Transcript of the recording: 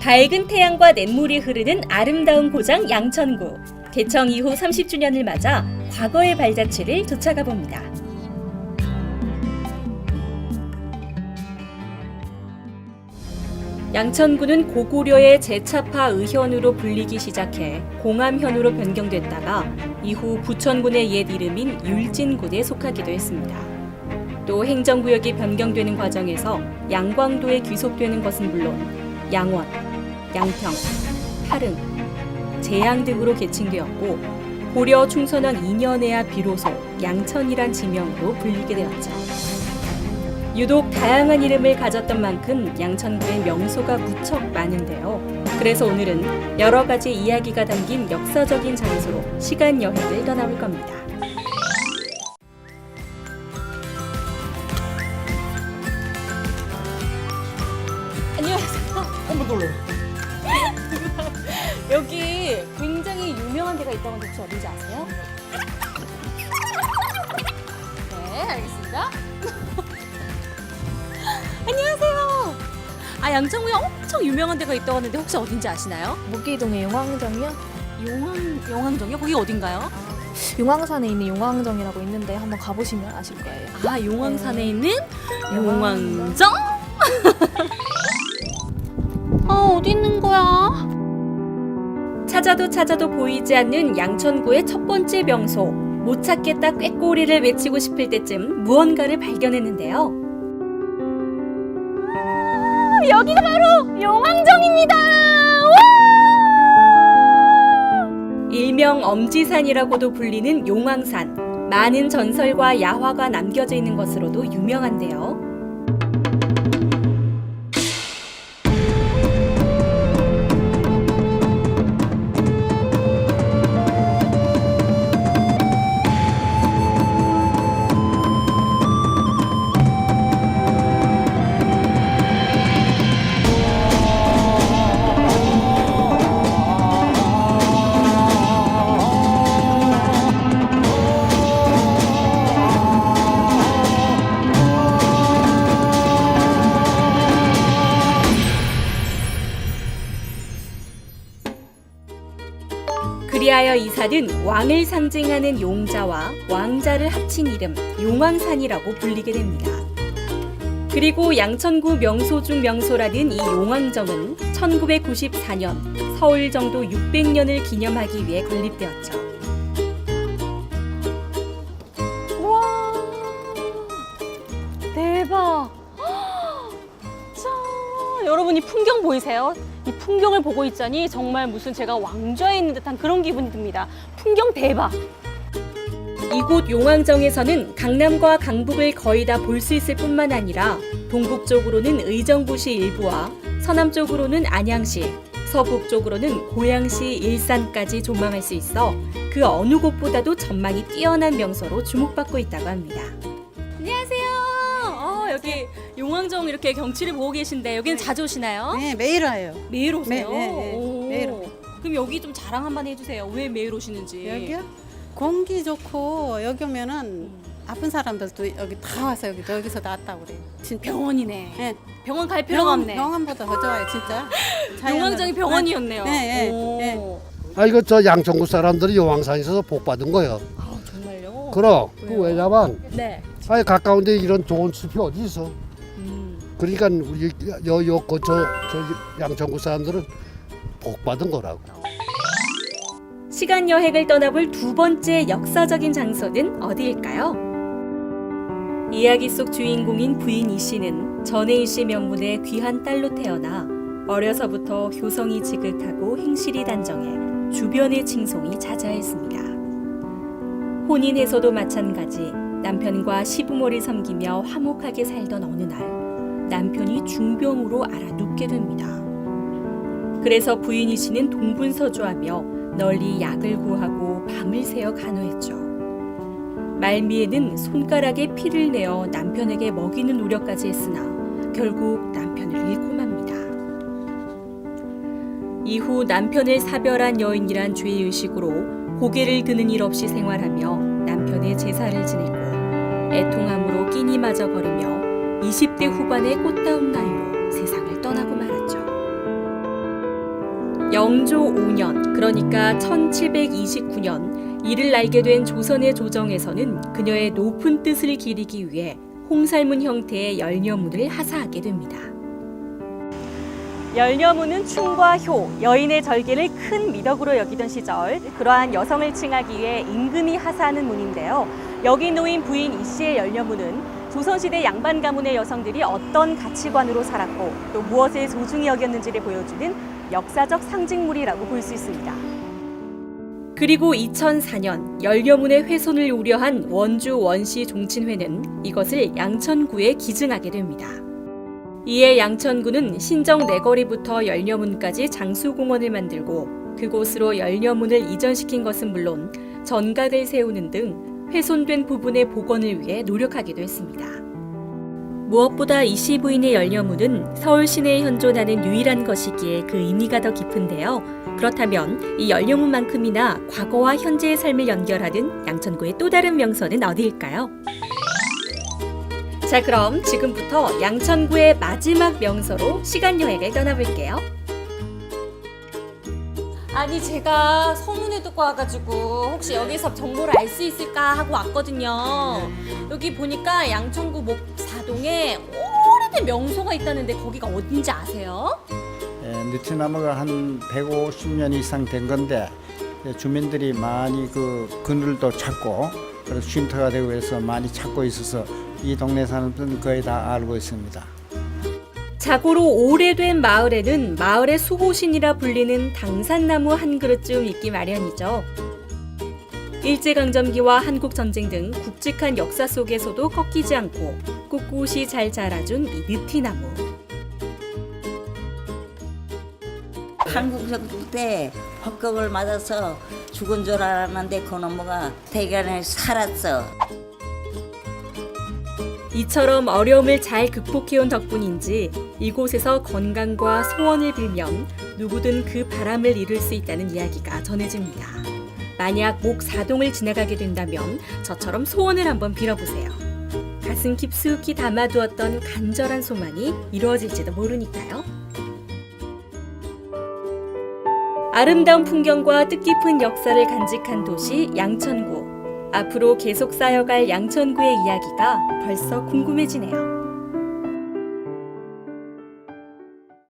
밝은 태양과 냇물이 흐르는 아름다운 고장 양천구. 개청 이후 30주년을 맞아 과거의 발자취를 쫓아가 봅니다. 양천구는 고구려의 제차파 의현으로 불리기 시작해 공암현으로 변경됐다가 이후 부천군의 옛 이름인 율진군에 속하기도 했습니다. 또 행정구역이 변경되는 과정에서 양광도에 귀속되는 것은 물론 양원, 양평, 팔흥, 제양 등으로 개칭되었고 고려 충선원 2년에야 비로소 양천이란 지명으로 불리게 되었죠. 유독 다양한 이름을 가졌던 만큼 양천구엔 명소가 무척 많은데요. 그래서 오늘은 여러 가지 이야기가 담긴 역사적인 장소로 시간 여행을 떠나볼 겁니다. 안녕하세요. 한번 놀래. 여기 굉장히 유명한 데가 있다고 하는데 혹시 어딘지 아세요? 네, 알겠습니다. 안녕하세요. 양천구에 엄청 유명한 데가 있다고 하는데 혹시 어딘지 아시나요? 무기동의 용왕정이요? 용왕정이요? 거기 어딘가요? 용왕산에 있는 용왕정이라고 있는데 한번 가보시면 아실 거예요. 용왕산에 있는 용왕정? 어디 있는 거야? 찾아도 보이지 않는 양천구의 첫 번째 명소. 못 찾겠다 꾀꼬리를 외치고 싶을 때쯤 무언가를 발견했는데요. 여기가 바로 용왕정입니다. 일명 엄지산이라고도 불리는 용왕산. 많은 전설과 야화가 남겨져 있는 것으로도 유명한데요. 그리하여 이 산은 왕을 상징하는 용자와 왕자를 합친 이름 용왕산이라고 불리게 됩니다. 그리고 양천구 명소 중 명소라는 이 용왕정은 1994년 서울정도 600년을 기념하기 위해 건립되었죠. 우와, 대박! 짠! 여러분 이 풍경 보이세요? 이 풍경을 보고 있자니 정말 무슨 제가 왕좌에 있는 듯한 그런 기분이 듭니다. 풍경 대박! 이곳 용왕정에서는 강남과 강북을 거의 다 볼 수 있을 뿐만 아니라 동북쪽으로는 의정부시 일부와 서남쪽으로는 안양시, 서북쪽으로는 고양시, 일산까지 조망할 수 있어 그 어느 곳보다도 전망이 뛰어난 명소로 주목받고 있다고 합니다. 안녕하세요. 여기 용왕정 이렇게 경치를 보고 계신데 여기는 자주 오시나요? 네, 매일 와요. 매일 오세요? 네, 매일 와요. 그럼 여기 좀 자랑 한번 해주세요. 왜 매일 오시는지. 여기요? 공기 좋고 여기 오면은 아픈 사람들도 여기 다 와서 여기서 나왔다고 그래요. 진짜. 병원이네. 네. 병원 갈 필요가 없네. 병원보다 더 좋아요, 진짜. 용왕정이 병원이었네요. 네, 오. 네. 이거 저 양천구 사람들이 용왕산에 있어서 복 받은 거예요. 정말요? 그럼 왜요? 왜냐면 네. 가까운데 이런 좋은 숲이 어디 있어? 그러니까 우리 저 양천구 사람들은 복 받은 거라고. 시간 여행을 떠나볼 두 번째 역사적인 장소는 어디일까요? 이야기 속 주인공인 부인 이 씨는 전혜일 씨 명문의 귀한 딸로 태어나 어려서부터 교성이 지극하고 행실이 단정해 주변의 칭송이 자자했습니다. 혼인해서도 마찬가지 남편과 시부모를 섬기며 화목하게 살던 어느 날 남편이 중병으로 앓아 눕게 됩니다. 그래서 부인이 씨는 동분서주하며 널리 약을 구하고 밤을 새어 간호했죠. 말미에는 손가락에 피를 내어 남편에게 먹이는 노력까지 했으나 결국 남편을 잃고 맙니다. 이후 남편을 사별한 여인이란 죄의식으로 고개를 드는 일 없이 생활하며 남편의 제사를 지냈고 애통함으로 끼니마저 걸으며 20대 후반의 꽃다운 나이로 세상을 떠나고 말았죠. 영조 5년, 그러니까 1729년 이를 알게 된 조선의 조정에서는 그녀의 높은 뜻을 기리기 위해 홍살문 형태의 열녀문을 하사하게 됩니다. 열녀문은 충과 효, 여인의 절개를 큰 미덕으로 여기던 시절 그러한 여성을 칭하기 위해 임금이 하사하는 문인데요. 여기 놓인 부인 이 씨의 열녀문은 조선시대 양반 가문의 여성들이 어떤 가치관으로 살았고 또 무엇을 소중히 여겼는지를 보여주는 역사적 상징물이라고 볼 수 있습니다. 그리고 2004년 열녀문의 훼손을 우려한 원주 원시 종친회는 이것을 양천구에 기증하게 됩니다. 이에 양천구는 신정 내거리부터 열녀문까지 장수공원을 만들고 그곳으로 열녀문을 이전시킨 것은 물론 전각을 세우는 등 훼손된 부분의 복원을 위해 노력하기도 했습니다. 무엇보다 이 씨 부인의 열녀문은 서울 시내에 현존하는 유일한 것이기에 그 의미가 더 깊은데요. 그렇다면 이 열녀문만큼이나 과거와 현재의 삶을 연결하는 양천구의 또 다른 명소는 어디일까요? 자, 그럼 지금부터 양천구의 마지막 명소로 시간 여행을 떠나볼게요. 아니, 제가 소문을 듣고 와가지고 혹시 여기서 정보를 알 수 있을까 하고 왔거든요. 여기 보니까 양천구 목사동에 오래된 명소가 있다는데 거기가 어딘지 아세요? 느티나무가 한 150년 이상 된 건데 주민들이 많이 그 그늘도 찾고 그래서 쉼터가 되고 해서 많이 찾고 있어서 이 동네 사람들은 거의 다 알고 있습니다. 자고로 오래된 마을에는 마을의 수호신이라 불리는 당산나무 한 그릇쯤 있기 마련이죠. 일제강점기와 한국전쟁 등 굵직한 역사 속에서도 꺾이지 않고 꿋꿋이 잘 자라준 이 느티나무. 한국 정부 때 폭격을 맞아서 죽은 줄 알았는데 그 놈무가 대견에 살았어. 이처럼 어려움을 잘 극복해온 덕분인지 이곳에서 건강과 소원을 빌면 누구든 그 바람을 이룰 수 있다는 이야기가 전해집니다. 만약 목사동을 지나가게 된다면 저처럼 소원을 한번 빌어보세요. 가슴 깊숙이 담아두었던 간절한 소망이 이루어질지도 모르니까요. 아름다운 풍경과 뜻깊은 역사를 간직한 도시 양천구. 앞으로 계속 쌓여갈 양천구의 이야기가 벌써 궁금해지네요.